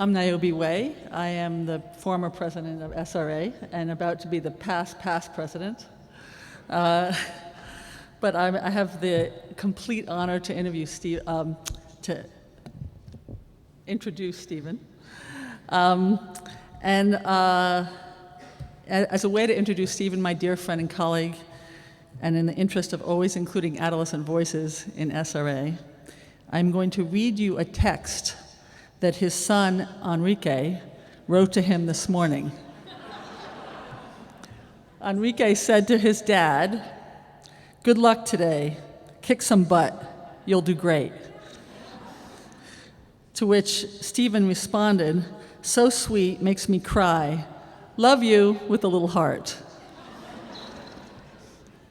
I'm Niobe Wei. I am the former president of SRA and about to be the past president. But I have the complete honor to introduce Stephen. As a way to introduce Stephen, my dear friend and colleague, and in the interest of always including adolescent voices in SRA, I'm going to read you a text that his son, Enrique, wrote to him this morning. Enrique said to his dad, "Good luck today. Kick some butt. You'll do great." To which Stephen responded, "So sweet, makes me cry. Love you," with a little heart.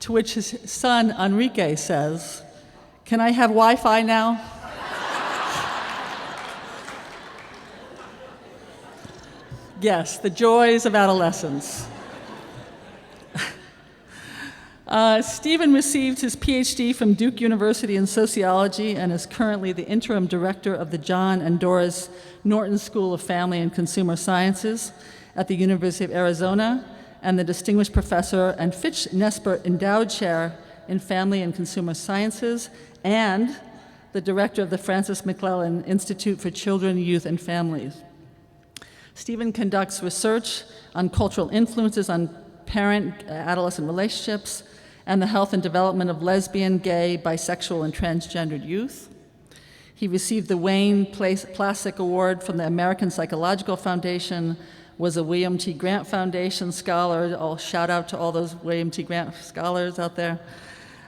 To which his son, Enrique, says, "Can I have Wi-Fi now?" Yes, the joys of adolescence. Stephen received his PhD from Duke University in sociology and is currently the interim director of the John and Doris Norton School of Family and Consumer Sciences at the University of Arizona and the distinguished professor and Fitch Nesper Endowed Chair in Family and Consumer Sciences and the director of the Francis McClellan Institute for Children, Youth, and Families. Stephen conducts research on cultural influences on parent-adolescent relationships and the health and development of lesbian, gay, bisexual, and transgendered youth. He received the Wayne Plastic Award from the American Psychological Foundation, was a William T. Grant Foundation scholar. I'll shout out to all those William T. Grant scholars out there.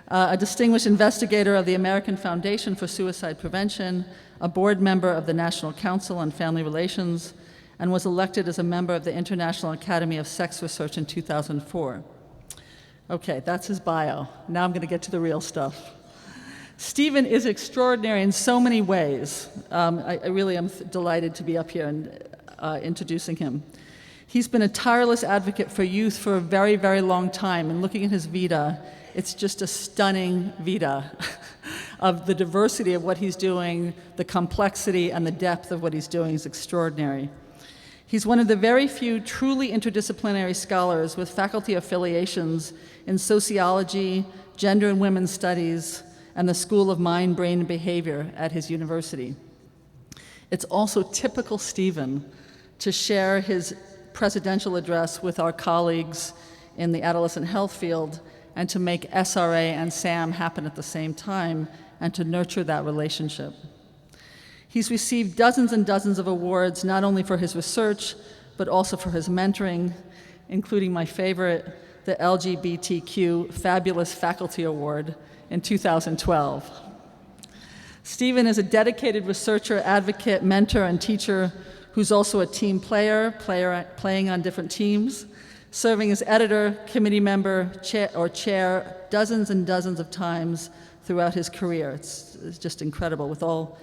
A distinguished investigator of the American Foundation for Suicide Prevention, a board member of the National Council on Family Relations, and was elected as a member of the International Academy of Sex Research in 2004. Okay, that's his bio. Now I'm going to get to the real stuff. Stephen is extraordinary in so many ways. I really am delighted to be up here and introducing him. He's been a tireless advocate for youth for a very, very long time, and looking at his vita, it's just a stunning vita of the diversity of what he's doing, the complexity and the depth of what he's doing is extraordinary. He's one of the very few truly interdisciplinary scholars with faculty affiliations in sociology, gender and women's studies, and the School of Mind, Brain, and Behavior at his university. It's also typical Stephen to share his presidential address with our colleagues in the adolescent health field and to make SRA and SAM happen at the same time and to nurture that relationship. He's received dozens and dozens of awards, not only for his research, but also for his mentoring, including my favorite, the LGBTQ Fabulous Faculty Award in 2012. Stephen is a dedicated researcher, advocate, mentor, and teacher who's also a team player playing on different teams, serving as editor, committee member, chair dozens and dozens of times throughout his career. It's just incredible.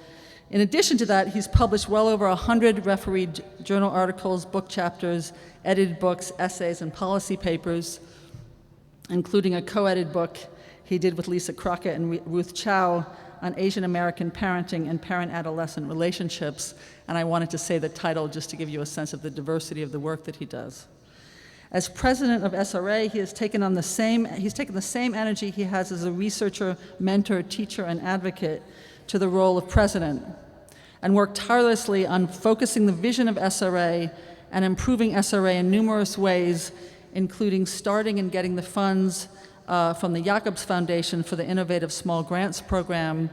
In addition to that, he's published well over 100 refereed journal articles, book chapters, edited books, essays, and policy papers, including a co-edited book he did with Lisa Crockett and Ruth Chow on Asian American parenting and parent-adolescent relationships. And I wanted to say the title just to give you a sense of the diversity of the work that he does. As president of SRA, he's taken the same energy he has as a researcher, mentor, teacher, and advocate to the role of president, and worked tirelessly on focusing the vision of SRA and improving SRA in numerous ways, including starting and getting the funds from the Jacobs Foundation for the Innovative Small Grants Program,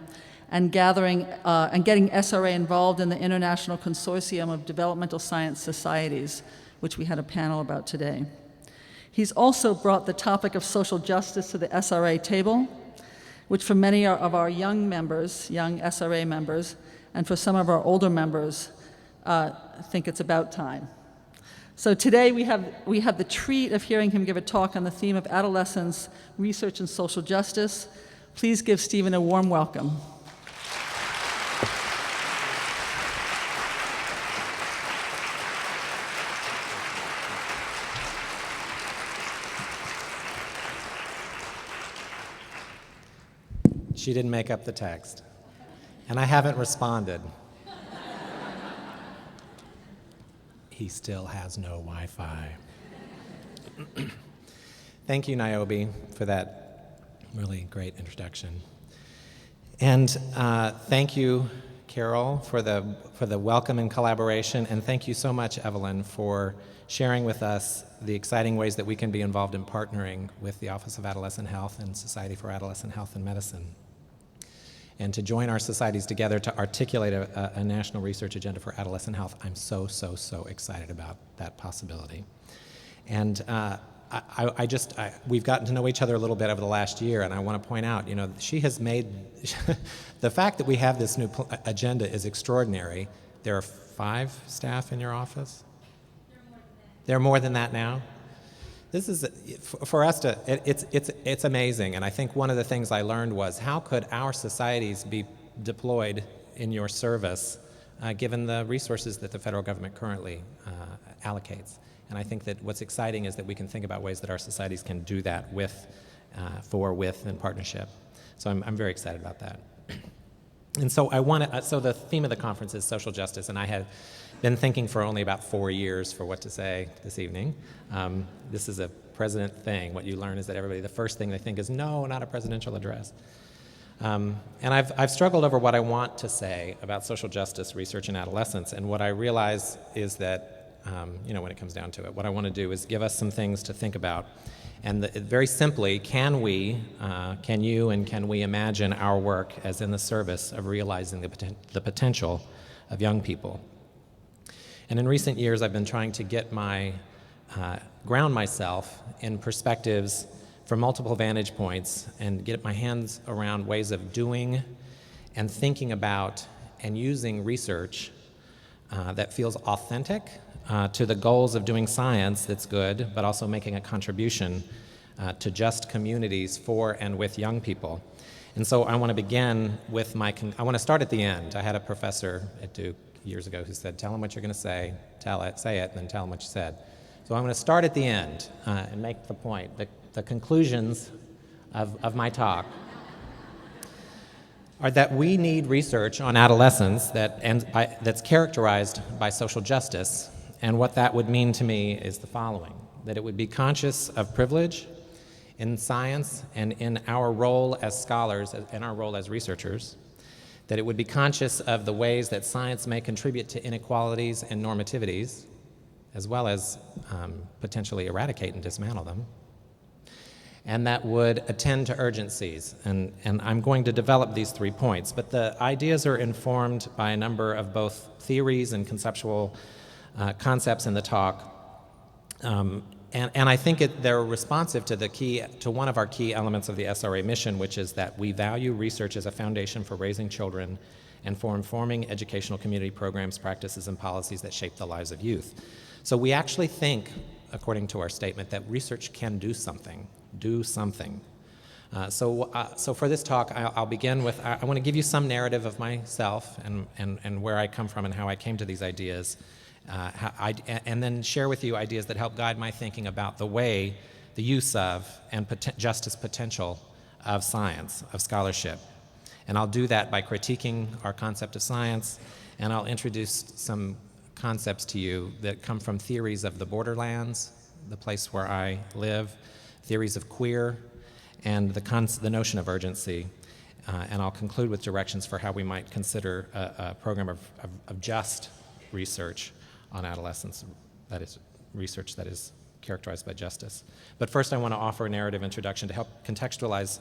and getting SRA involved in the International Consortium of Developmental Science Societies, which we had a panel about today. He's also brought the topic of social justice to the SRA table, which for many of our young SRA members, and for some of our older members, think it's about time. So today we have the treat of hearing him give a talk on the theme of adolescence, research, and social justice. Please give Stephen a warm welcome. She didn't make up the text, and I haven't responded. he still has no Wi-Fi. Thank you, Niobe, for that really great introduction. And thank you, Carol, for the welcome and collaboration, and thank you so much, Evelyn, for sharing with us the exciting ways that we can be involved in partnering with the Office of Adolescent Health and Society for Adolescent Health and Medicine, and to join our societies together to articulate a national research agenda for adolescent health. I'm so excited about that possibility. And we've gotten to know each other a little bit over the last year, and I want to point out, she has made, the fact that we have this new agenda is extraordinary. There are 5 staff in your office? There are more than that now? This is, for us to, it's amazing, and I think one of the things I learned was how could our societies be deployed in your service given the resources that the federal government currently allocates. And I think that what's exciting is that we can think about ways that our societies can do that with, in partnership. So I'm very excited about that. And so so the theme of the conference is social justice, and I have been thinking for only about 4 years for what to say this evening. This is a president thing. What you learn is that the first thing they think is, no, not a presidential address. And I've struggled over what I want to say about social justice research in adolescence, and what I realize is that when it comes down to it, what I want to do is give us some things to think about. And very simply, can we imagine our work as in the service of realizing the potential of young people? And in recent years, I've been trying to ground myself in perspectives from multiple vantage points and get my hands around ways of doing and thinking about and using research that feels authentic to the goals of doing science that's good, but also making a contribution to just communities for and with young people. And so I want to begin with I want to start at the end. I had a professor at Duke years ago who said, tell them what you're going to say, say it, and then tell them what you said. So I'm going to start at the end and make the point, the conclusions of my talk are that we need research on adolescence that's characterized by social justice. And what that would mean to me is the following, that it would be conscious of privilege in science and in our role as scholars and our role as researchers, that it would be conscious of the ways that science may contribute to inequalities and normativities, as well as potentially eradicate and dismantle them, and that would attend to urgencies. And I'm going to develop these 3 points, but the ideas are informed by a number of both theories and conceptual concepts in the talk, and I think they're responsive to one of our key elements of the SRA mission, which is that we value research as a foundation for raising children and for informing educational community programs, practices, and policies that shape the lives of youth. So we actually think, according to our statement, that research can do something. So for this talk, I'll begin with, I want to give you some narrative of myself and where I come from and how I came to these ideas. And then share with you ideas that help guide my thinking about the use of, and justice potential of science, of scholarship. And I'll do that by critiquing our concept of science, and I'll introduce some concepts to you that come from theories of the borderlands, the place where I live, theories of queer, and the notion of urgency. And I'll conclude with directions for how we might consider a program of just research on adolescence, that is research that is characterized by justice. But first I want to offer a narrative introduction to help contextualize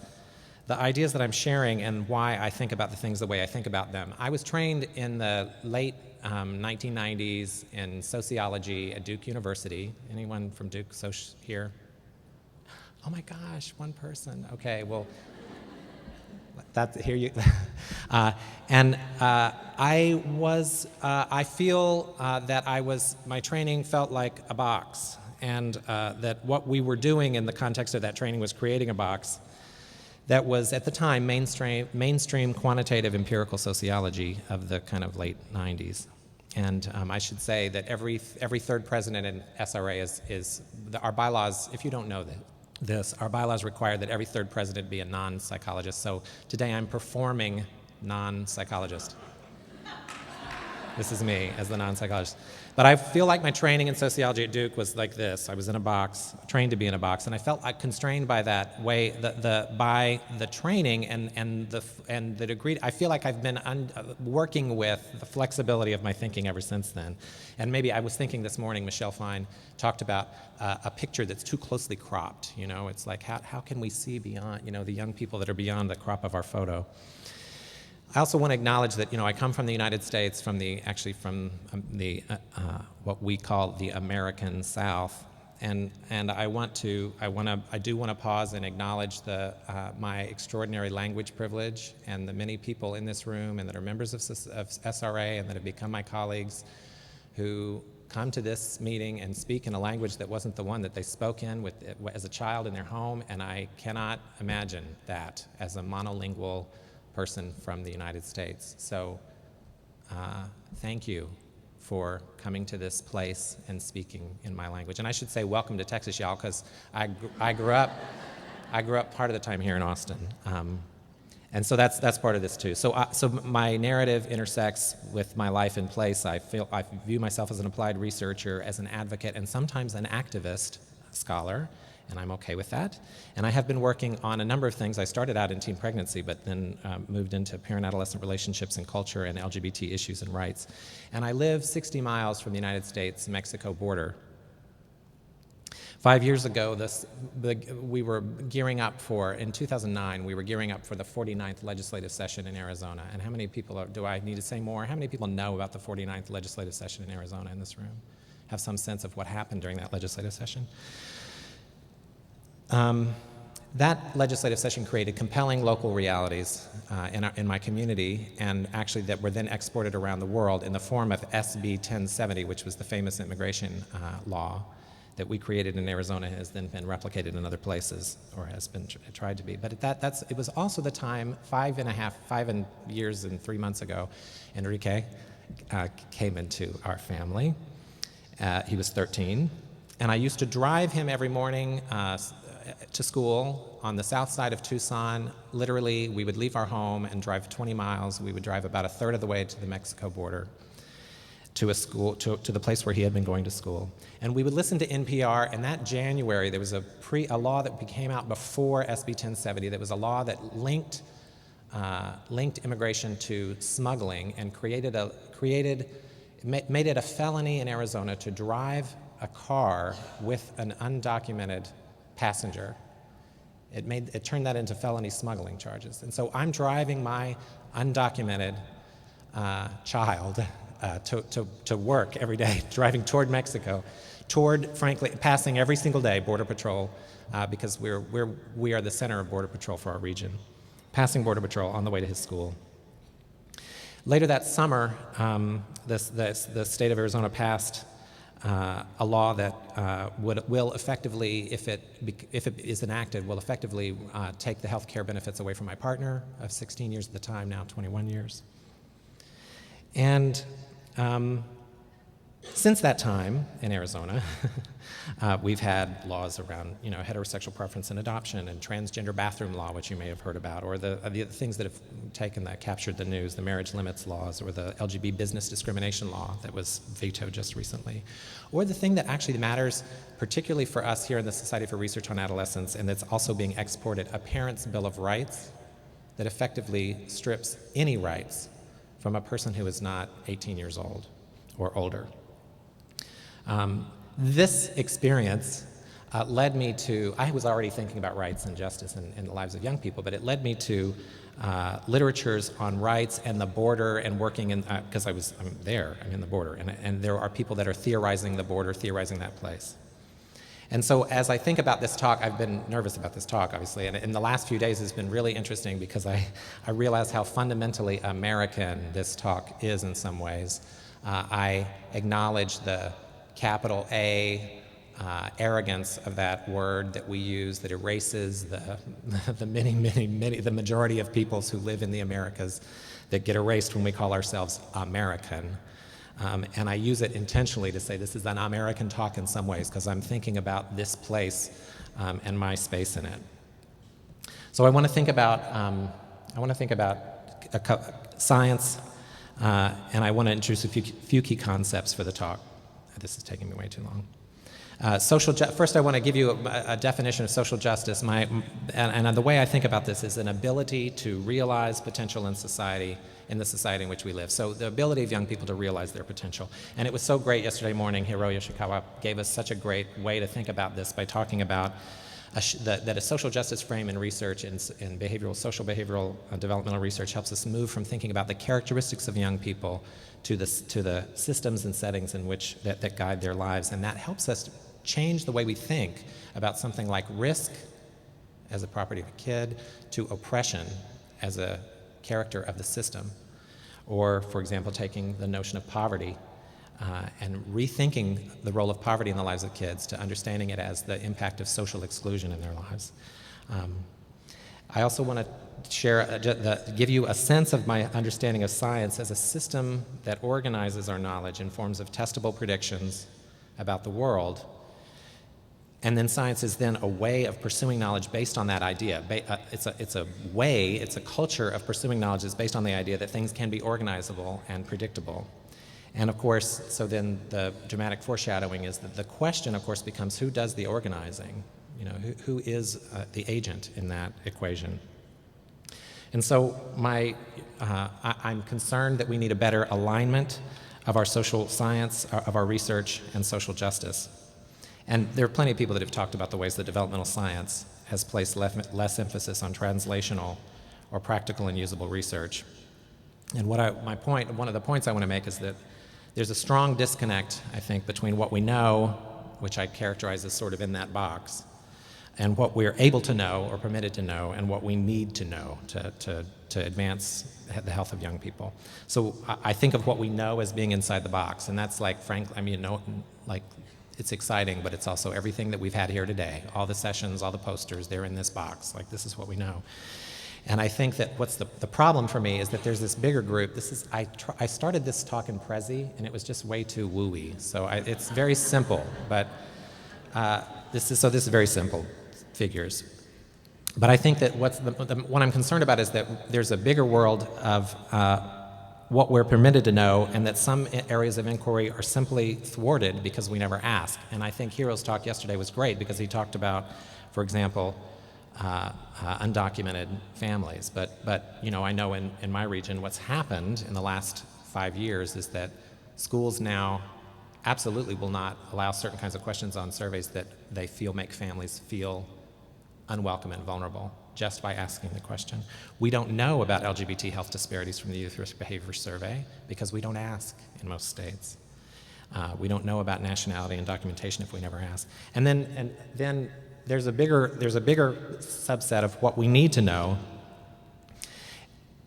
the ideas that I'm sharing and why I think about the things the way I think about them. I was trained in the late 1990s in sociology at Duke University. Anyone from Duke here? Oh my gosh, one person. Okay, well, I feel that my training felt like a box, and that what we were doing in the context of that training was creating a box that was, at the time, mainstream quantitative empirical sociology of the kind of late 90s. And I should say that every third president in SRA our bylaws, if you don't know our bylaws require that every third president be a non-psychologist. So today I'm performing non-psychologist. This is me as the non-psychologist. But I feel like my training in sociology at Duke was like this. I was in a box, trained to be in a box, and I felt constrained by that way, by the training and the degree. I feel like I've been working with the flexibility of my thinking ever since then. And maybe I was thinking this morning, Michelle Fine talked about a picture that's too closely cropped. You know, it's like how can we see beyond, the young people that are beyond the crop of our photo. I also want to acknowledge that, I come from the United States, from the what we call the American South, and I do want to pause and acknowledge my extraordinary language privilege and the many people in this room and that are members of SRA and that have become my colleagues who come to this meeting and speak in a language that wasn't the one that they spoke in as a child in their home, and I cannot imagine that as a monolingual person from the United States. So thank you for coming to this place and speaking in my language. And I should say welcome to Texas, y'all, because I grew up part of the time here in Austin. And so that's part of this too. So my narrative intersects with my life in place. I view myself as an applied researcher, as an advocate, and sometimes an activist scholar, and I'm okay with that. And I have been working on a number of things. I started out in teen pregnancy, but then moved into parent-adolescent relationships and culture and LGBT issues and rights. And I live 60 miles from the United States-Mexico border. 5 years ago, we were gearing up in 2009, we were gearing up for the 49th legislative session in Arizona. And how many people, do I need to say more? How many people know about the 49th legislative session in Arizona in this room? Have some sense of what happened during that legislative session? That legislative session created compelling local realities in my community, and actually that were then exported around the world in the form of SB 1070, which was the famous immigration law that we created in Arizona and has then been replicated in other places, or has been tried to be. But it was also the time, 5 years and 3 months ago, Enrique came into our family. He was 13, and I used to drive him every morning to school on the south side of Tucson. Literally, we would leave our home and drive 20 miles. We would drive about a third of the way to the Mexico border, to a school, to the place where he had been going to school. And we would listen to NPR, and that January, there was a law that came out before SB 1070 that was a law that linked immigration to smuggling and made it a felony in Arizona to drive a car with an undocumented passenger. It turned that into felony smuggling charges. And so I'm driving my undocumented child to work every day, driving toward Mexico, frankly, passing every single day Border Patrol, because we are the center of Border Patrol for our region, passing Border Patrol on the way to his school. Later that summer, the state of Arizona passed a law that will effectively, if it is enacted, will effectively take the health care benefits away from my partner of 16 years at the time, now 21 years. And since that time in Arizona, we've had laws around, heterosexual preference and adoption, and transgender bathroom law, which you may have heard about, or the things that have captured the news, the marriage limits laws, or the LGBT business discrimination law that was vetoed just recently, or the thing that actually matters, particularly for us here in the Society for Research on Adolescence, and that's also being exported, a parent's Bill of Rights that effectively strips any rights from a person who is not 18 years old or older. This experience led me to, I was already thinking about rights and justice in the lives of young people, but it led me to literatures on rights and the border and working in, because I'm in the border, and there are people that are theorizing the border, theorizing that place. And so as I think about this talk, I've been nervous about this talk, obviously, and in the last few days it's been really interesting because I realize how fundamentally American this talk is in some ways. I acknowledge the capital A arrogance of that word that we use that erases the the majority of peoples who live in the Americas that get erased when we call ourselves American. And I use it intentionally to say this is an American talk in some ways because I'm thinking about this place and my space in it. So I want to think about science, And I want to introduce a few key concepts for the talk. This is taking me way too long. First, I want to give you a definition of social justice. And the way I think about this is an ability to realize potential in society, in the society in which we live. So the ability of young people to realize their potential. And it was so great yesterday morning, Hiro Yoshikawa gave us such a great way to think about this by talking about that a social justice frame in research, in social behavioral developmental research, helps us move from thinking about the characteristics of young people to the systems and settings in which that guide their lives. And that helps us change the way we think about something like risk as a property of a kid to oppression as a character of the system. Or, for example, taking the notion of poverty and rethinking the role of poverty in the lives of kids to understanding it as the impact of social exclusion in their lives. I also want to give you a sense of my understanding of science as a system that organizes our knowledge in forms of testable predictions about the world. And then science is then a way of pursuing knowledge based on that idea. It's a culture of pursuing knowledge that's based on the idea that things can be organizable and predictable. And of course, so then the dramatic foreshadowing is that the question, of course, becomes who does the organizing? You know, who is the agent in that equation? And so I'm concerned that we need a better alignment of our social science, of our research, and social justice. And there are plenty of people that have talked about the ways that developmental science has placed less emphasis on translational or practical and usable research. And one of the points I want to make is that there's a strong disconnect, I think, between what we know, which I characterize as sort of in that box, and what we're able to know or permitted to know, and what we need to know to advance the health of young people. So I think of what we know as being inside the box, and that's like, frankly, I mean, it's exciting, but it's also everything that we've had here today. All the sessions, all the posters, they're in this box. Like, this is what we know. And I think that what's the problem for me is that there's this bigger group. I started this talk in Prezi, and it was just way too woo-y. So it's very simple, but this is very simple figures. But I think that what I'm concerned about is that there's a bigger world of what we're permitted to know, and that some areas of inquiry are simply thwarted because we never ask. And I think Hiro's talk yesterday was great because he talked about, for example, undocumented families. But you know, I know in my region what's happened in the last 5 years is that schools now absolutely will not allow certain kinds of questions on surveys that they feel make families feel unwelcome and vulnerable just by asking the question. We don't know about LGBT health disparities from the Youth Risk Behavior Survey because we don't ask in most states. We don't know about nationality and documentation if we never ask. And then there's a bigger subset of what we need to know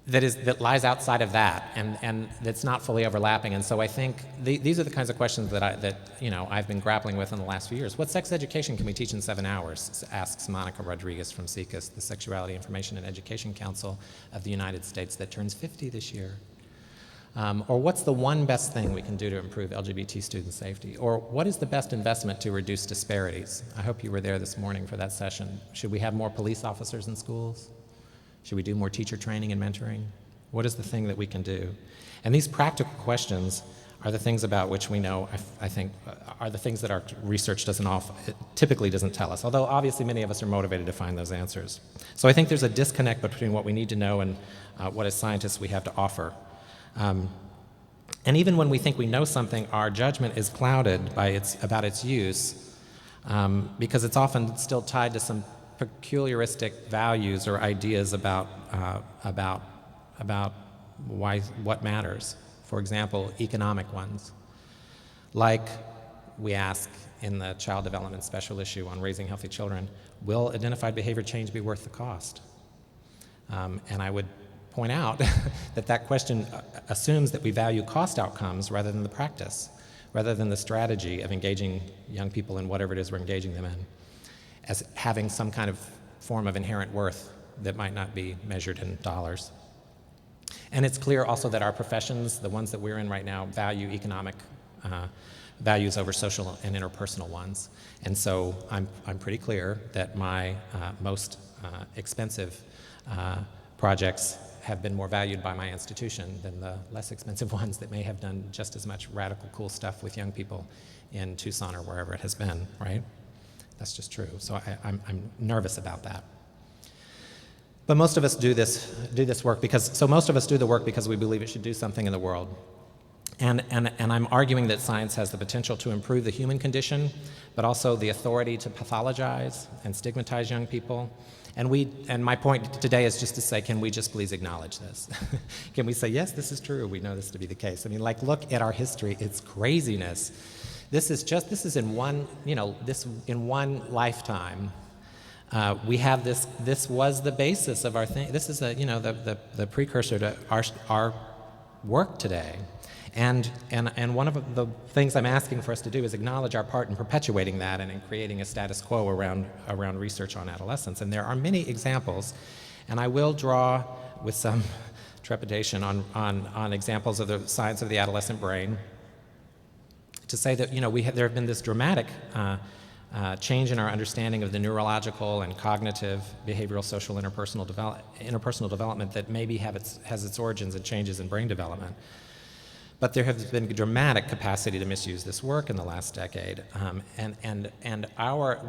that lies outside of that, and that's not fully overlapping. And so I think these are the kinds of questions that I've been grappling with in the last few years. What sex education can we teach in 7 hours? Asks Monica Rodriguez from SICUS, the Sexuality Information and Education Council of the United States that turns 50 this year. Or what's the one best thing we can do to improve LGBT student safety? Or what is the best investment to reduce disparities? I hope you were there this morning for that session. Should we have more police officers in schools? Should we do more teacher training and mentoring? What is the thing that we can do? And these practical questions are the things about which we know, I think, are the things that our research typically doesn't tell us, although obviously many of us are motivated to find those answers. So I think there's a disconnect between what we need to know and what as scientists we have to offer. And even when we think we know something, our judgment is clouded about its use because it's often still tied to some peculiaristic values or ideas about what matters. For example, economic ones. Like we ask in the Child Development Special Issue on Raising Healthy Children, will identified behavior change be worth the cost? And I would point out that question assumes that we value cost outcomes rather than the practice, rather than the strategy of engaging young people in whatever it is we're engaging them in, as having some kind of form of inherent worth that might not be measured in dollars. And it's clear also that our professions, the ones that we're in right now, value economic values over social and interpersonal ones. And so I'm pretty clear that my most expensive projects have been more valued by my institution than the less expensive ones that may have done just as much radical, cool stuff with young people in Tucson or wherever it has been, right? That's just true. So I'm nervous about that. But most of us do this work most of us do the work because we believe it should do something in the world. And I'm arguing that science has the potential to improve the human condition, but also the authority to pathologize and stigmatize young people. And my point today is just to say, can we just please acknowledge this? Can we say, yes, this is true, we know this to be the case? I mean, like, look at our history, it's craziness. This is in one, in one lifetime. We have this was the basis of our thing. This is the precursor to our work today. And one of the things I'm asking for us to do is acknowledge our part in perpetuating that and in creating a status quo around research on adolescence. And there are many examples, and I will draw with some trepidation on examples of the science of the adolescent brain to say that there have been this dramatic change in our understanding of the neurological and cognitive, behavioral, social, interpersonal development that maybe has its origins in changes in brain development. But there has been dramatic capacity to misuse this work in the last decade,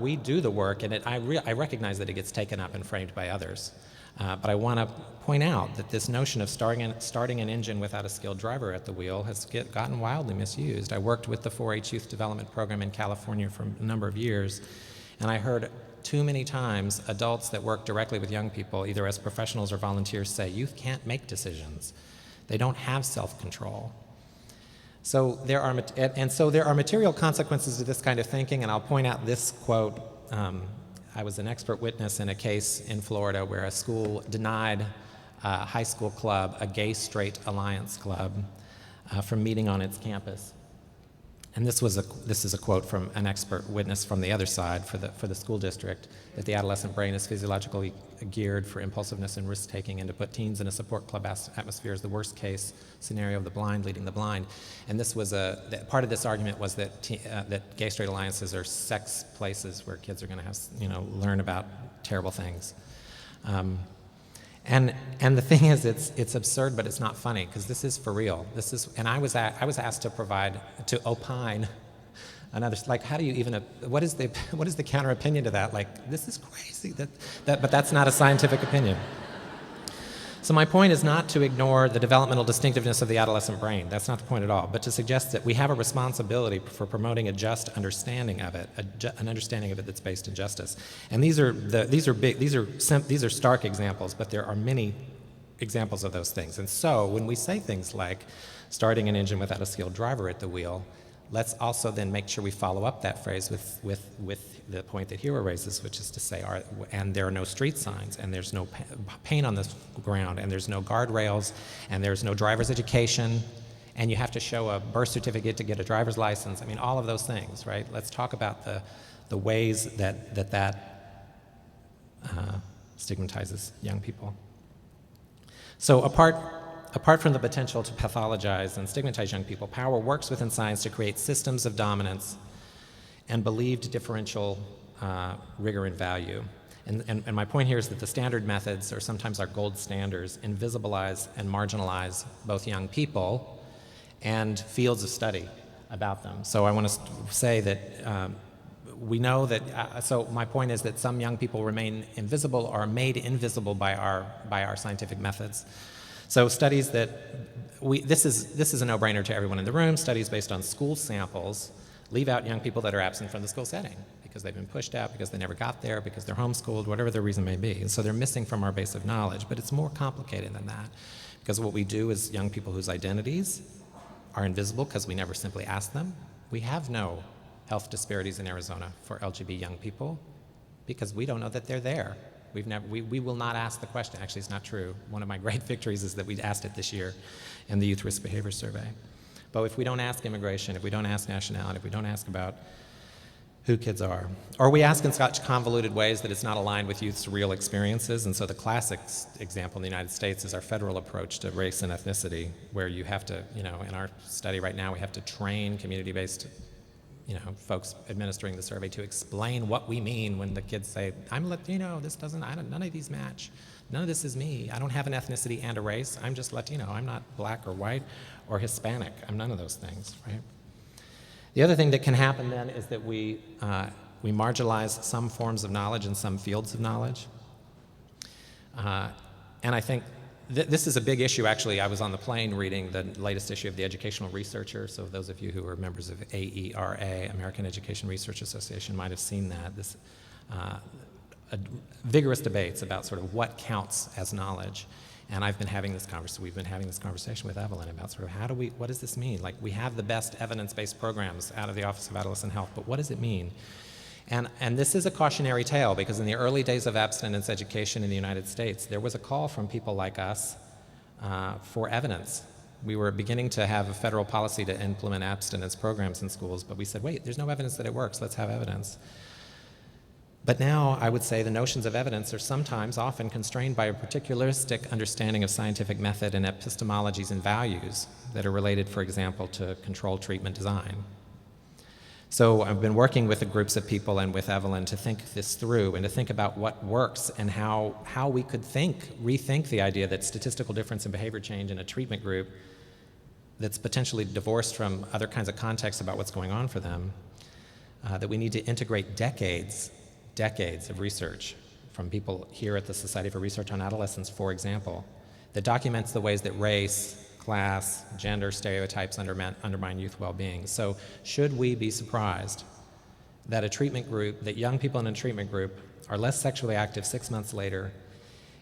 we do the work, and I recognize that it gets taken up and framed by others. But I want to point out that this notion of starting an engine without a skilled driver at the wheel has gotten wildly misused. I worked with the 4-H Youth Development Program in California for a number of years, and I heard too many times adults that work directly with young people, either as professionals or volunteers, say, youth can't make decisions. They don't have self-control. So there are material consequences to this kind of thinking, and I'll point out this quote. I was an expert witness in a case in Florida where a school denied a high school club, a gay-straight alliance club, from meeting on its campus. And this is a quote from an expert witness from the other side for the school district, that the adolescent brain is physiologically geared for impulsiveness and risk-taking, and to put teens in a support club atmosphere is the worst-case scenario of the blind leading the blind. And this was part of this argument was that gay-straight alliances are sex places where kids are going to have learn about terrible things. And the thing is, it's absurd, but it's not funny, because this is for real. And I was asked to opine another, like, how do you even, what is the counter opinion to that? Like, this is crazy, but that's not a scientific opinion. So my point is not to ignore the developmental distinctiveness of the adolescent brain. That's not the point at all, but to suggest that we have a responsibility for promoting a just understanding of it, an understanding of it that's based in justice. And these are stark examples, but there are many examples of those things. And so when we say things like starting an engine without a skilled driver at the wheel, let's also then make sure we follow up that phrase with the point that Hira raises, which is to say, and there are no street signs, and there's no paint on the ground, and there's no guardrails, and there's no driver's education, and you have to show a birth certificate to get a driver's license. I mean, all of those things, right? Let's talk about the ways that stigmatizes young people. So apart from the potential to pathologize and stigmatize young people, power works within science to create systems of dominance and believed differential rigor and value. And my point here is that the standard methods, or sometimes our gold standards, invisibilize and marginalize both young people and fields of study about them. So I want to say that we know that, so my point is that some young people remain invisible or made invisible by our scientific methods. So studies this is a no-brainer to everyone in the room. Studies based on school samples leave out young people that are absent from the school setting because they've been pushed out, because they never got there, because they're homeschooled, whatever the reason may be. And so they're missing from our base of knowledge. But it's more complicated than that, because what we do is young people whose identities are invisible because we never simply ask them. We have no health disparities in Arizona for LGBT young people because we don't know that they're there. We will not ask the question. Actually, it's not true. One of my great victories is that we asked it this year in the Youth Risk Behavior Survey. But if we don't ask immigration, if we don't ask nationality, if we don't ask about who kids are, or we ask in such convoluted ways that it's not aligned with youth's real experiences, and so the classic example in the United States is our federal approach to race and ethnicity, where you have to, in our study right now, we have to train community-based folks administering the survey to explain what we mean when the kids say, I'm Latino, none of these match. None of this is me. I don't have an ethnicity and a race. I'm just Latino. I'm not black or white or Hispanic. I'm none of those things, right? The other thing that can happen then is that we marginalize some forms of knowledge and some fields of knowledge. And I think this is a big issue, actually. I was on the plane reading the latest issue of the Educational Researcher, so those of you who are members of AERA, American Education Research Association, might have seen that. This vigorous debates about sort of what counts as knowledge. And we've been having this conversation with Evelyn about sort of what does this mean? Like, we have the best evidence-based programs out of the Office of Adolescent Health, but what does it mean? And this is a cautionary tale, because in the early days of abstinence education in the United States, there was a call from people like us for evidence. We were beginning to have a federal policy to implement abstinence programs in schools, but we said, wait, there's no evidence that it works, let's have evidence. But now, I would say the notions of evidence are often constrained by a particularistic understanding of scientific method and epistemologies and values that are related, for example, to control treatment design. So I've been working with groups of people and with Evelyn to think this through and to think about what works and how we could rethink the idea that statistical difference in behavior change in a treatment group that's potentially divorced from other kinds of contexts about what's going on for them, that we need to integrate decades of research from people here at the Society for Research on Adolescence, for example, that documents the ways that race, class, gender stereotypes undermine youth well-being. So should we be surprised that young people in a treatment group are less sexually active 6 months later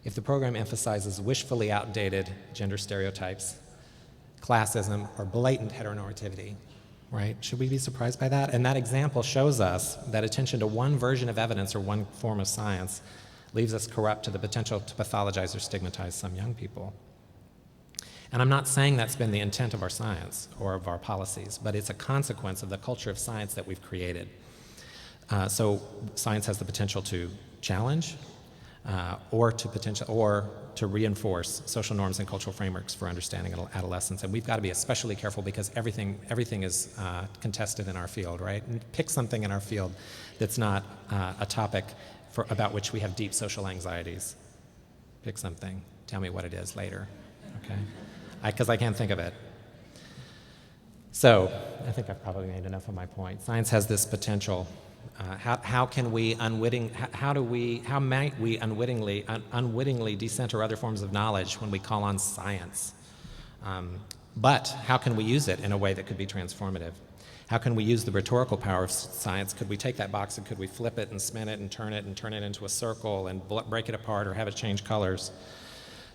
if the program emphasizes wishfully outdated gender stereotypes, classism, or blatant heteronormativity? Right? Should we be surprised by that? And that example shows us that attention to one version of evidence or one form of science leaves us corrupt to the potential to pathologize or stigmatize some young people. And I'm not saying that's been the intent of our science or of our policies, but it's a consequence of the culture of science that we've created. So science has the potential to challenge or to reinforce social norms and cultural frameworks for understanding adolescence. And we've got to be especially careful because everything is contested in our field, right? And pick something in our field that's not a topic about which we have deep social anxieties. Pick something. Tell me what it is later, okay? Because I can't think of it. So I think I've probably made enough of my point. Science has this potential. How might we unwittingly decenter other forms of knowledge when we call on science? But how can we use it in a way that could be transformative? How can we use the rhetorical power of science? Could we take that box and could we flip it and spin it and turn it into a circle and break it apart or have it change colors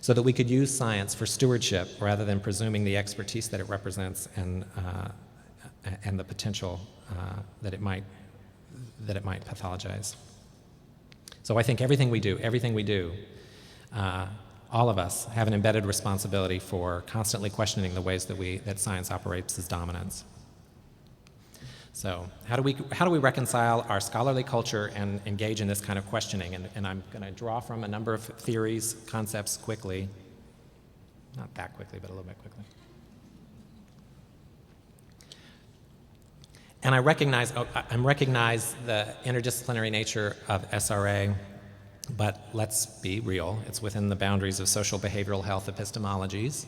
so that we could use science for stewardship rather than presuming the expertise that it represents and the potential that it might pathologize. So I think everything we do, all of us have an embedded responsibility for constantly questioning the ways that science operates as dominance. So how do we reconcile our scholarly culture and engage in this kind of questioning? And I'm going to draw from a number of theories, concepts quickly. Not that quickly, but a little bit quickly. And I recognize the interdisciplinary nature of SRA, but let's be real. It's within the boundaries of social behavioral health epistemologies,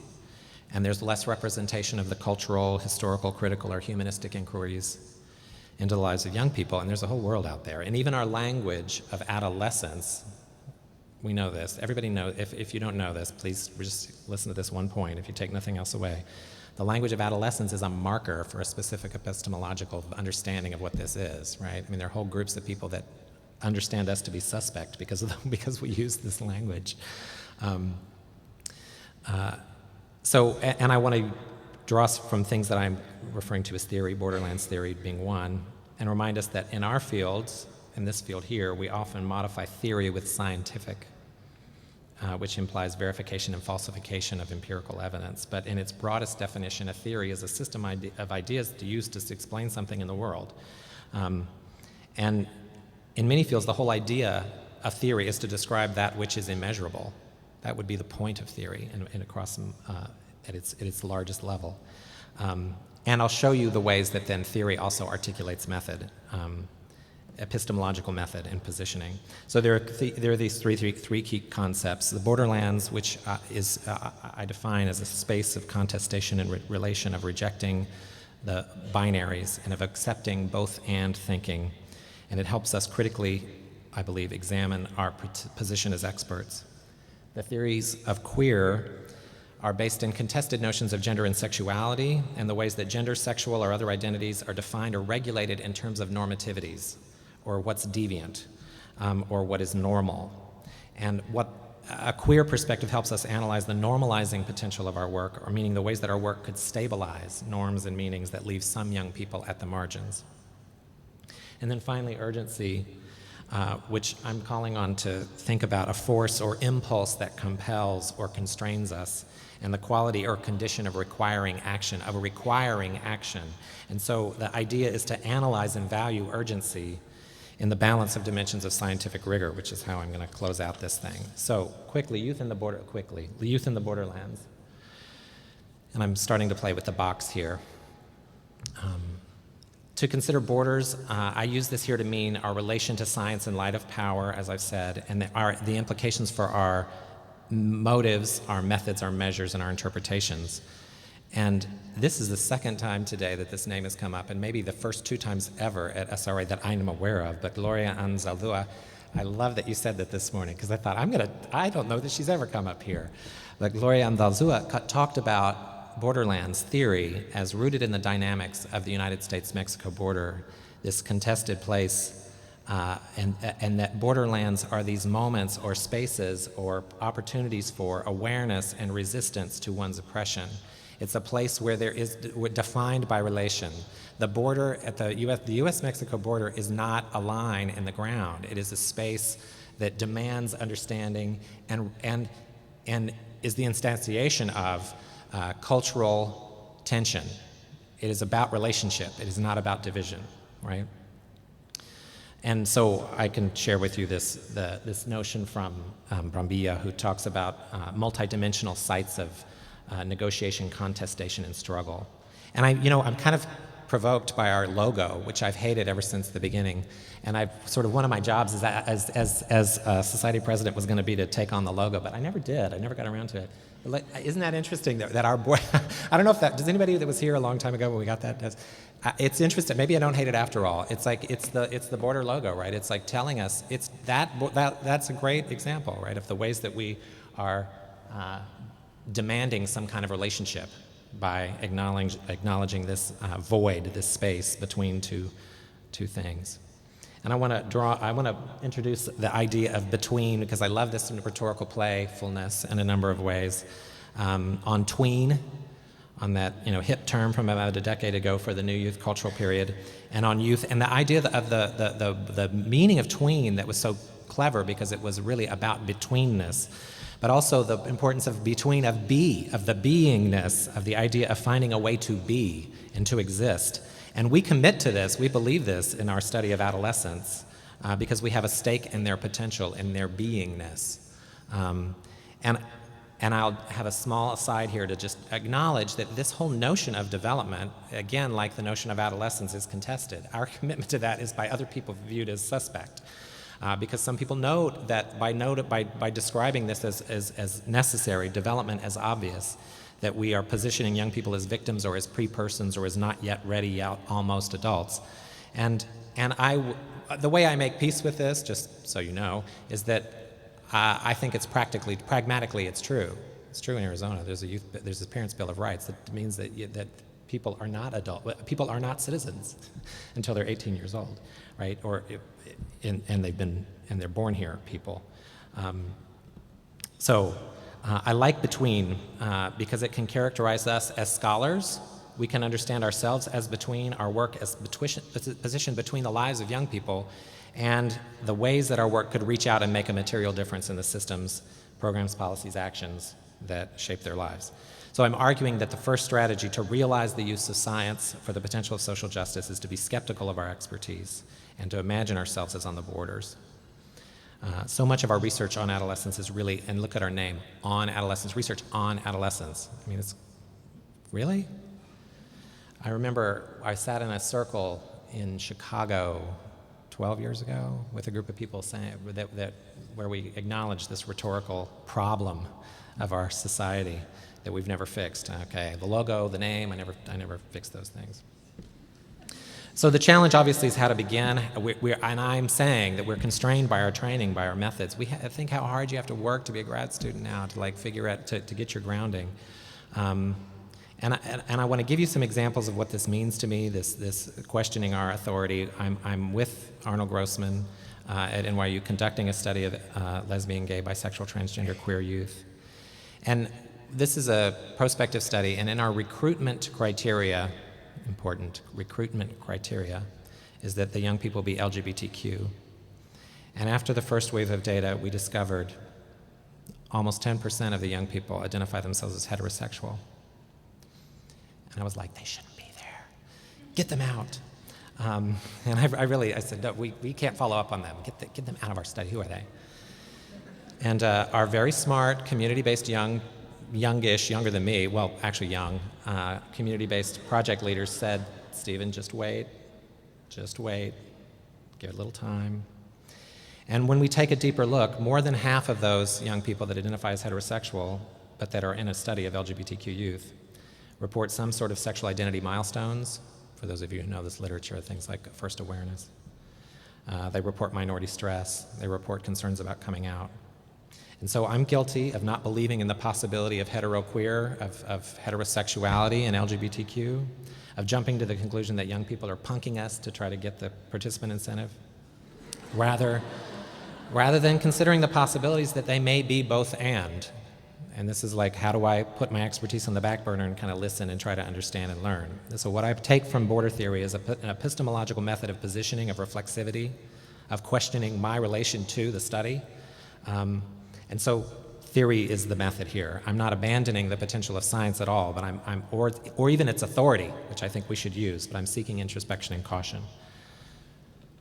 and there's less representation of the cultural, historical, critical, or humanistic inquiries into the lives of young people, and there's a whole world out there. And even our language of adolescence, we know this. Everybody knows. If you don't know this, please just listen to this one point if you take nothing else away. The language of adolescence is a marker for a specific epistemological understanding of what this is, right? I mean, there are whole groups of people that understand us to be suspect because we use this language. And I want to draw from things that I'm referring to as theory, Borderlands theory being one, and remind us that in our fields, in this field here, we often modify theory with scientific, which implies verification and falsification of empirical evidence. But in its broadest definition, a theory is a system of ideas to use to explain something in the world. And in many fields, the whole idea of theory is to describe that which is immeasurable. That would be the point of theory at its largest level. And I'll show you the ways that then theory also articulates method. epistemological method in positioning. So there are these three key concepts. The borderlands, which I define as a space of contestation and relation, of rejecting the binaries and of accepting both and thinking. And it helps us critically, I believe, examine our position as experts. The theories of queer are based in contested notions of gender and sexuality and the ways that gender, sexual, or other identities are defined or regulated in terms of normativities, or what's deviant, or what is normal. And what a queer perspective helps us analyze the normalizing potential of our work, or meaning the ways that our work could stabilize norms and meanings that leave some young people at the margins. And then finally, urgency, which I'm calling on to think about a force or impulse that compels or constrains us, and the quality or condition of requiring action, And so the idea is to analyze and value urgency in the balance of dimensions of scientific rigor, which is how I'm going to close out this thing. So quickly, the youth in the borderlands. And I'm starting to play with the box here. To consider borders, I use this here to mean our relation to science in light of power, as I've said, and the implications for our motives, our methods, our measures, and our interpretations. And this is the second time today that this name has come up, and maybe the first 2 times ever at SRA that I am aware of. But Gloria Anzaldúa, I love that you said that this morning, because I thought, I don't know that she's ever come up here. But Gloria Anzaldúa talked about borderlands theory as rooted in the dynamics of the United States-Mexico border, this contested place, and that borderlands are these moments or spaces or opportunities for awareness and resistance to one's oppression. It's a place where we're defined by relation. The border at the U.S.-Mexico border is not a line in the ground. It is a space that demands understanding and is the instantiation of cultural tension. It is about relationship. It is not about division, right? And so I can share with you this notion from Brambilla, who talks about multidimensional sites of negotiation, contestation, and struggle. And I'm kind of provoked by our logo, which I've hated ever since the beginning. And one of my jobs as society president was going to be to take on the logo, but I never did. I never got around to it. Isn't that interesting that our board, I don't know if does anybody that was here a long time ago when we got that, it's interesting. Maybe I don't hate it after all. It's like, it's the border logo, right? It's like telling us, that's a great example, right, of the ways that we are demanding some kind of relationship by acknowledging this void, this space between two things. And I want to introduce the idea of between, because I love this in rhetorical playfulness in a number of ways. On tween, on that hip term from about a decade ago for the new youth cultural period, and on youth, and the idea of the meaning of tween that was so clever because it was really about betweenness, but also the importance of between, of the beingness, of the idea of finding a way to be and to exist. And we commit to this, we believe this in our study of adolescents, because we have a stake in their potential, in their beingness. And I'll have a small aside here to just acknowledge that this whole notion of development, again, like the notion of adolescence, is contested. Our commitment to that is by other people viewed as suspect. Because some people note that by describing this as necessary, development as obvious, that we are positioning young people as victims or as pre-persons or as not yet ready, almost adults. And the way I make peace with this, just so you know, is that I think it's pragmatically, it's true. It's true in Arizona. There's a Parents' Bill of Rights that means that people are not citizens until they're 18 years old, right? And they're born here people. I like between because it can characterize us as scholars. We can understand ourselves as between, our work as positioned between the lives of young people and the ways that our work could reach out and make a material difference in the systems, programs, policies, actions that shape their lives. So I'm arguing that the first strategy to realize the use of science for the potential of social justice is to be skeptical of our expertise and to imagine ourselves as on the borders. So much of our research on adolescence is really, and look at our name, on adolescence, research on adolescence. I mean, it's, really? I remember I sat in a circle in Chicago 12 years ago with a group of people saying where we acknowledged this rhetorical problem of our society that we've never fixed. Okay, the logo, the name, I never fixed those things. So the challenge obviously is how to begin, and I'm saying that we're constrained by our training, by our methods. Think how hard you have to work to be a grad student now, to like figure out, to get your grounding. And I want to give you some examples of what this means to me, this questioning our authority. I'm with Arnold Grossman at NYU conducting a study of lesbian, gay, bisexual, transgender, queer youth. And this is a prospective study, and in our recruitment criteria, important recruitment criteria, is that the young people be LGBTQ. And after the first wave of data, we discovered almost 10% of the young people identify themselves as heterosexual. And I was like, they shouldn't be there. Get them out. And I said, no, we can't follow up on them. Get them out of our study. Who are they? And our very smart, community-based youngish, younger than me, well, actually young, community-based project leaders said, Stephen, just wait, give it a little time. And when we take a deeper look, more than half of those young people that identify as heterosexual, but that are in a study of LGBTQ youth, report some sort of sexual identity milestones. For those of you who know this literature, things like first awareness. They report minority stress. They report concerns about coming out. And so I'm guilty of not believing in the possibility of heteroqueer, of heterosexuality and LGBTQ, of jumping to the conclusion that young people are punking us to try to get the participant incentive, rather than considering the possibilities that they may be both and. And this is like, how do I put my expertise on the back burner and kind of listen and try to understand and learn? So what I take from border theory is an epistemological method of positioning, of reflexivity, of questioning my relation to the study. And so theory is the method here. I'm not abandoning the potential of science at all, but or even its authority, which I think we should use, but I'm seeking introspection and caution.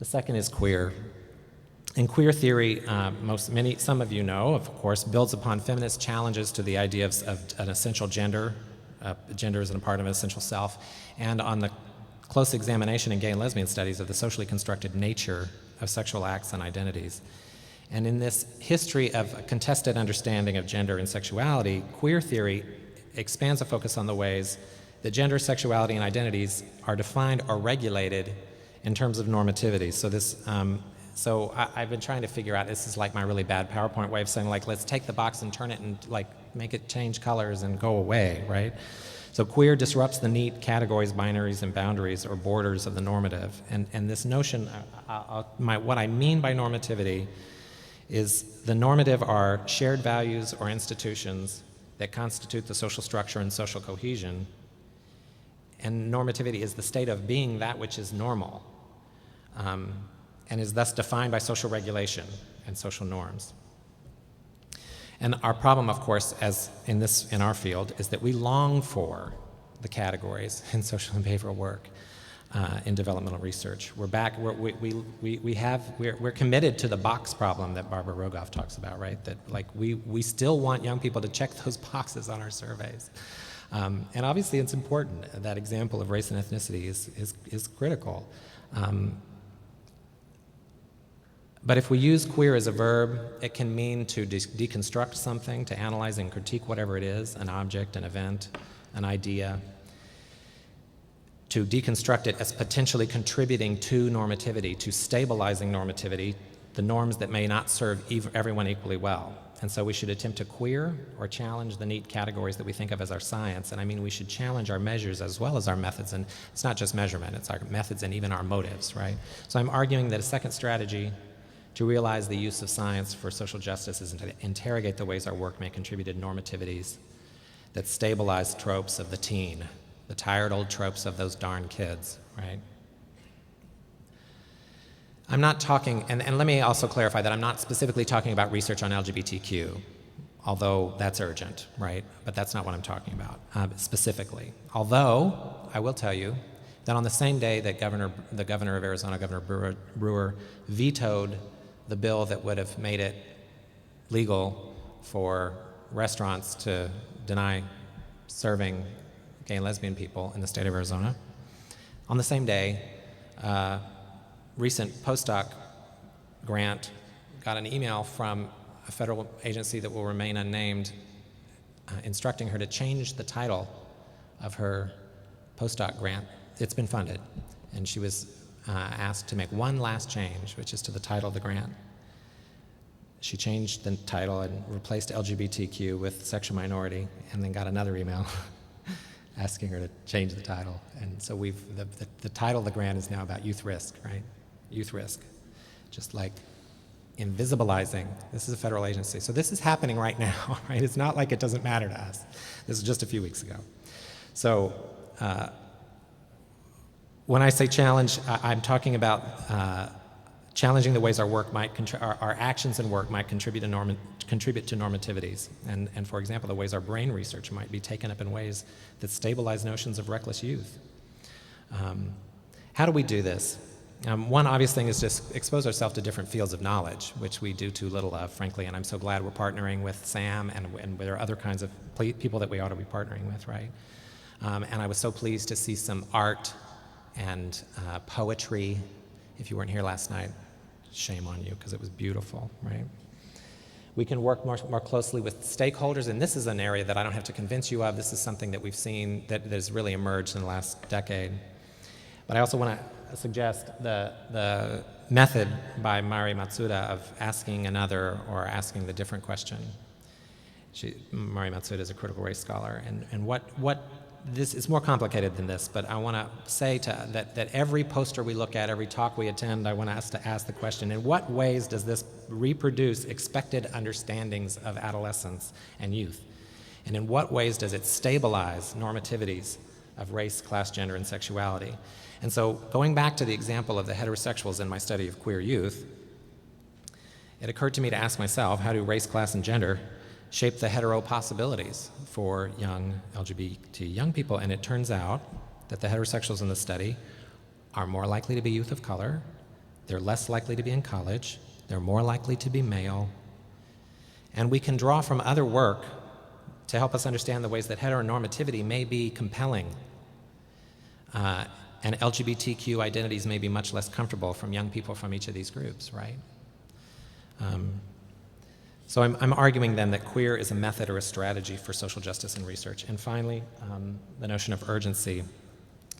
The second is queer. And queer theory, some of you know, of course, builds upon feminist challenges to the idea of an essential gender. Gender is a part of an essential self, and on the close examination in gay and lesbian studies of the socially constructed nature of sexual acts and identities. And in this history of a contested understanding of gender and sexuality, queer theory expands the focus on the ways that gender, sexuality, and identities are defined or regulated in terms of normativity. So I've been trying to figure out, this is like my really bad PowerPoint way of saying, like, let's take the box and turn it and like make it change colors and go away, right? So queer disrupts the neat categories, binaries, and boundaries or borders of the normative. And this notion, what I mean by normativity is the normative are shared values or institutions that constitute the social structure and social cohesion. And normativity is the state of being that which is normal, and is thus defined by social regulation and social norms. And our problem, of course, as in our field, is that we long for the categories in social and behavioral work, in developmental research. We're committed to the box problem that Barbara Rogoff talks about, right? That like we still want young people to check those boxes on our surveys. And obviously it's important. That example of race and ethnicity is critical. But if we use queer as a verb, it can mean to deconstruct something, to analyze and critique whatever it is, an object, an event, an idea, to deconstruct it as potentially contributing to normativity, to stabilizing normativity, the norms that may not serve everyone equally well. And so we should attempt to queer or challenge the neat categories that we think of as our science. And I mean, we should challenge our measures as well as our methods. And it's not just measurement, it's our methods and even our motives, right? So I'm arguing that a second strategy to realize the use of science for social justice is to interrogate the ways our work may contribute to normativities that stabilize tropes of the teen, the tired old tropes of those darn kids, right? I'm not talking, and let me also clarify that I'm not specifically talking about research on LGBTQ, although that's urgent, right? But that's not what I'm talking about specifically. Although, I will tell you that on the same day that the governor of Arizona, Governor Brewer, vetoed the bill that would have made it legal for restaurants to deny serving gay and lesbian people in the state of Arizona, on the same day, recent postdoc grant got an email from a federal agency that will remain unnamed instructing her to change the title of her postdoc grant. It's been funded, and she was asked to make one last change, which is to the title of the grant. She changed the title and replaced LGBTQ with sexual minority, and then got another email asking her to change the title. And so the title of the grant is now about youth risk, right? Youth risk. Just like invisibilizing. This is a federal agency. So this is happening right now, right? It's not like it doesn't matter to us. This is just a few weeks ago. So when I say challenge, I'm talking about challenging the ways our work might, our actions and work might contribute to normativities. And for example, the ways our brain research might be taken up in ways that stabilize notions of reckless youth. How do we do this? One obvious thing is just expose ourselves to different fields of knowledge, which we do too little of, frankly, and I'm so glad we're partnering with Sam, and there are other kinds of people that we ought to be partnering with, right? And I was so pleased to see some art and poetry. If you weren't here last night, shame on you, because it was beautiful, right? We can work more closely with stakeholders, and this is an area that I don't have to convince you of. This is something that we've seen that has really emerged in the last decade. But I also want to suggest the method by Mari Matsuda of asking another or asking the different question. Mari Matsuda is a critical race scholar, and what this is more complicated than this, but I want to say that every poster we look at, every talk we attend, I want us to ask the question, in what ways does this reproduce expected understandings of adolescence and youth? And in what ways does it stabilize normativities of race, class, gender, and sexuality? And so going back to the example of the heterosexuals in my study of queer youth, it occurred to me to ask myself, how do race, class, and gender shape the hetero possibilities for young LGBT young people? And it turns out that the heterosexuals in the study are more likely to be youth of color, they're less likely to be in college, they're more likely to be male, and we can draw from other work to help us understand the ways that heteronormativity may be compelling, and LGBTQ identities may be much less comfortable from young people from each of these groups, right? So I'm arguing then that queer is a method or a strategy for social justice and research. And finally, the notion of urgency.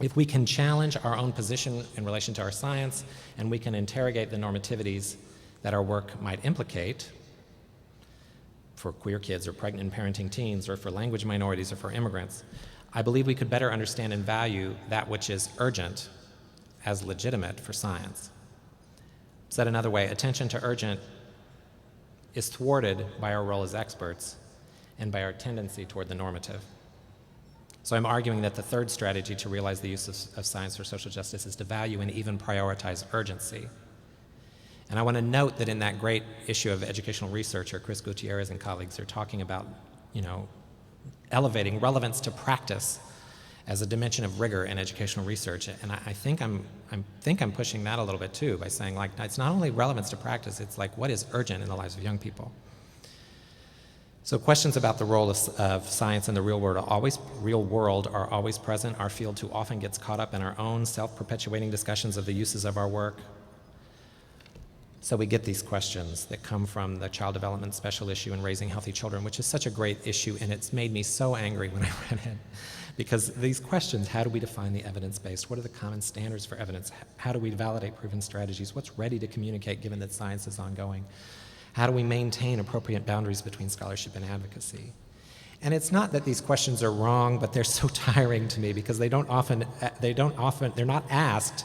If we can challenge our own position in relation to our science, and we can interrogate the normativities that our work might implicate for queer kids or pregnant and parenting teens or for language minorities or for immigrants, I believe we could better understand and value that which is urgent as legitimate for science. Said another way, attention to urgent is thwarted by our role as experts and by our tendency toward the normative. So I'm arguing that the third strategy to realize the use of science for social justice is to value and even prioritize urgency. And I want to note that in that great issue of educational researcher, Chris Gutierrez and colleagues are talking about, elevating relevance to practice as a dimension of rigor in educational research. And I think I'm pushing that a little bit too by saying, like, it's not only relevance to practice, it's like what is urgent in the lives of young people. So questions about the role of science in the real world are always present. Our field too often gets caught up in our own self-perpetuating discussions of the uses of our work. So we get these questions that come from the child development special issue in Raising Healthy Children, which is such a great issue, and it's made me so angry when I read it. Because these questions, how do we define the evidence-based? What are the common standards for evidence? How do we validate proven strategies? What's ready to communicate given that science is ongoing? How do we maintain appropriate boundaries between scholarship and advocacy? And it's not that these questions are wrong, but they're so tiring to me because they're not asked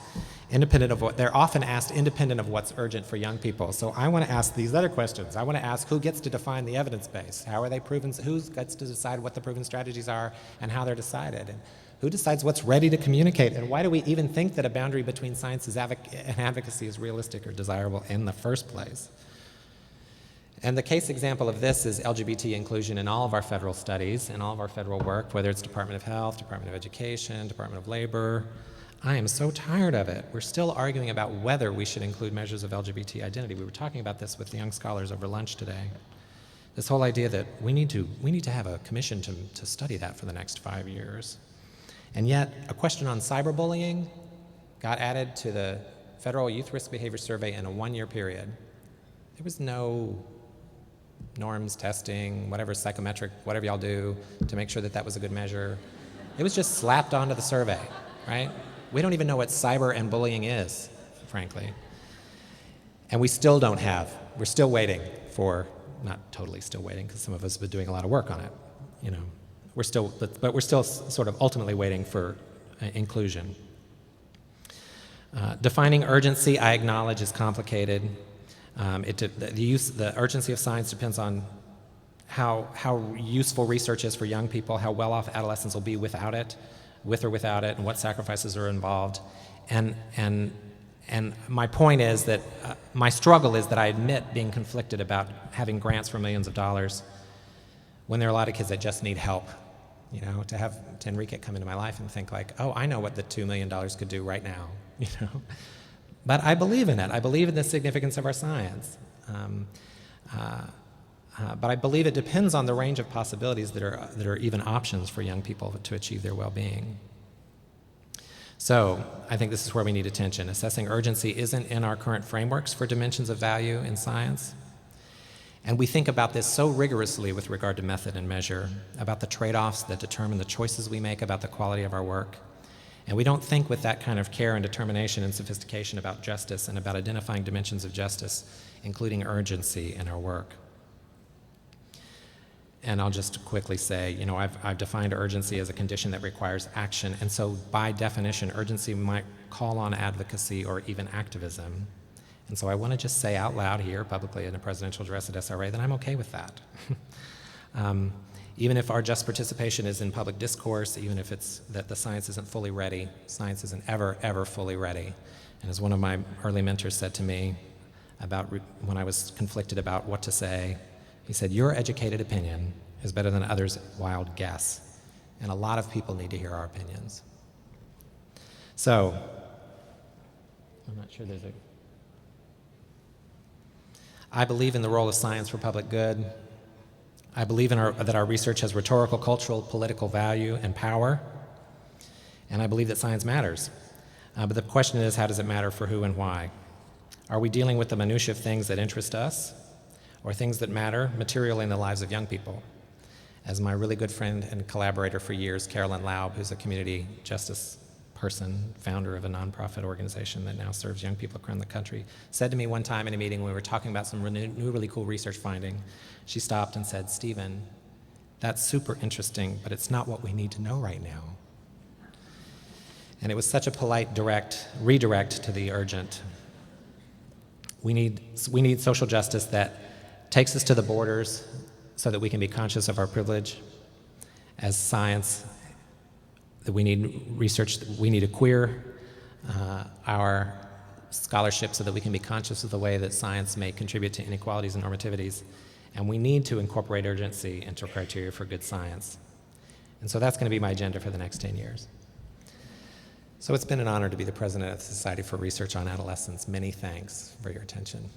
independent of they're often asked independent of what's urgent for young people. So I want to ask these other questions. I want to ask, who gets to define the evidence base? How are they proven? Who gets to decide what the proven strategies are and how they're decided? And who decides what's ready to communicate? And why do we even think that a boundary between science and advocacy is realistic or desirable in the first place? And the case example of this is LGBT inclusion in all of our federal studies and all of our federal work, whether it's Department of Health, Department of Education, Department of Labor. I am so tired of it. We're still arguing about whether we should include measures of LGBT identity. We were talking about this with the young scholars over lunch today. This whole idea that we need to have a commission to study that for the next 5 years. And yet, a question on cyberbullying got added to the federal youth risk behavior survey in a 1-year period. There was no norms, testing, whatever psychometric, whatever y'all do to make sure that that was a good measure. It was just slapped onto the survey, right? We don't even know what cyber and bullying is, frankly. And we still don't have, we're still waiting for, not totally still waiting, because some of us have been doing a lot of work on it, you know. But we're still sort of ultimately waiting for inclusion. Defining urgency, I acknowledge, is complicated. The urgency of science depends on how useful research is for young people, how well off adolescents will be without it, with or without it, and what sacrifices are involved. And my point is that my struggle is that I admit being conflicted about having grants for millions of dollars when there are a lot of kids that just need help. You know, to Enrique come into my life and think like, oh, I know what the $2 million could do right now, you know. But I believe in it. I believe in the significance of our science. But I believe it depends on the range of possibilities that are even options for young people to achieve their well-being. So I think this is where we need attention. Assessing urgency isn't in our current frameworks for dimensions of value in science. And we think about this so rigorously with regard to method and measure, about the trade-offs that determine the choices we make about the quality of our work. And we don't think with that kind of care and determination and sophistication about justice and about identifying dimensions of justice, including urgency in our work. And I'll just quickly say, you know, I've defined urgency as a condition that requires action. And so by definition, urgency might call on advocacy or even activism. And so I want to just say out loud here publicly in a presidential address at SRA that I'm okay with that. Even if our just participation is in public discourse, even if it's that the science isn't fully ready, science isn't ever fully ready. And as one of my early mentors said to me about when I was conflicted about what to say, he said, your educated opinion is better than others' wild guess. And a lot of people need to hear our opinions. So, I'm not sure there's a... I believe in the role of science for public good. I believe that our research has rhetorical, cultural, political value and power. And I believe that science matters. But the question is, how does it matter for who and why? Are we dealing with the minutiae of things that interest us, or things that matter materially in the lives of young people? As my really good friend and collaborator for years, Carolyn Laub, who's a community justice person, founder of a nonprofit organization that now serves young people around the country, said to me one time in a meeting when we were talking about some new really cool research finding, she stopped and said, Stephen, that's super interesting, but it's not what we need to know right now. And it was such a polite redirect to the urgent. We need social justice that takes us to the borders so that we can be conscious of our privilege as science, that we need research, we need to queer our scholarship so that we can be conscious of the way that science may contribute to inequalities and normativities. And we need to incorporate urgency into criteria for good science. And so that's going to be my agenda for the next 10 years. So it's been an honor to be the president of the Society for Research on Adolescence. Many thanks for your attention.